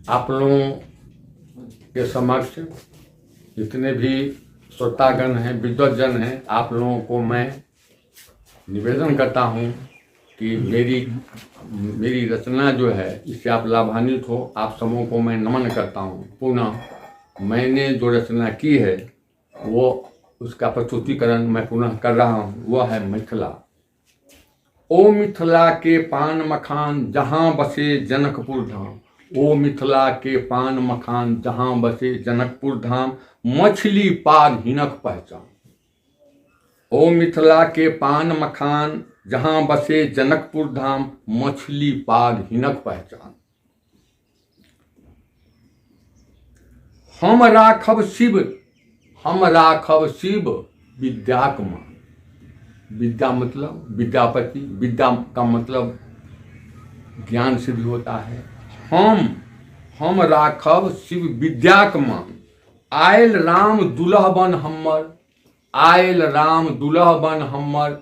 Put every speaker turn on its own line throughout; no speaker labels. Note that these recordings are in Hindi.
आप लोगों के समक्ष जितने भी श्रोतागण हैं, विद्वज्जन हैं, आप लोगों को मैं निवेदन करता हूँ कि मेरी रचना जो है इससे आप लाभान्वित हो। आप सबों को मैं नमन करता हूँ। पुनः मैंने जो रचना की है वो उसका प्रस्तुतिकरण मैं पुनः कर रहा हूँ। वह है मिथिला। ओ मिथिला के पान मखान जहाँ बसे जनकपुर धाम। ओ मिथिला के पान मखान जहाँ बसे जनकपुर धाम, मछली पाग हिनक पहचान। ओ मिथिला के पान मखान जहाँ बसे जनकपुर धाम, मछली पाग हिनक पहचान। हम राखब शिव विद्याक मान। विद्या मतलब विद्यापति, विद्या का मतलब ज्ञान से भी होता है। हम राखब शिव विद्याक मान। आयल राम दुल्ह बन हमर, आयल राम दुल्ह बन हमर,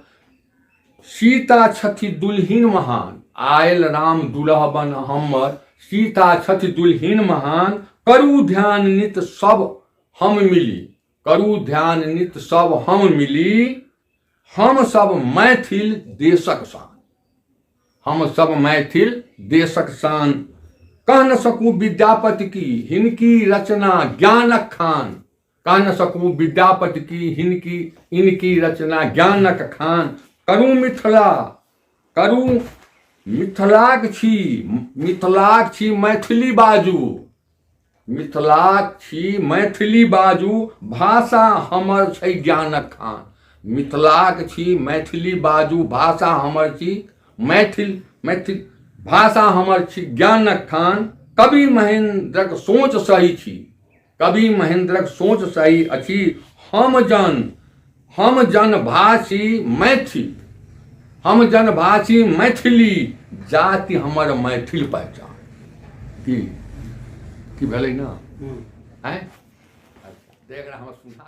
सीता छथि दुल्हिन महान। आयल राम दुल्ह बन हमर, सीता छथि दुल्हिन महान। करू ध्यान नित सब हम मिली, करू ध्यान नित सब हम मिली। हम सब मैथिल देशक शान, हम सब मैथिल देशक शान। कह न सकूं विद्यापति की हिनकी रचना ज्ञानक खान। कह न सकूं विद्यापति की इनकी रचना ज्ञानक खान। करूं मिथिला, करूं मिथिलाक छी मैथिली बाजू। मिथिलाक छी मैथिली बाजू, भाषा हमर छै ज्ञानक खान। मिथिलाक छी मैथिली बाजू, भाषा हमर छी मैथिल भाषा हमर छी ज्ञानक खान। कवि महेंद्रक सोच सही छी, कवि महेंद्रक सोच सही अछि। हम जन भाषी मैथिल, हम जन भाषी मैथिली, जाति हमर मैथिल पहचान। की भेलै ना? देख रहा हम सुना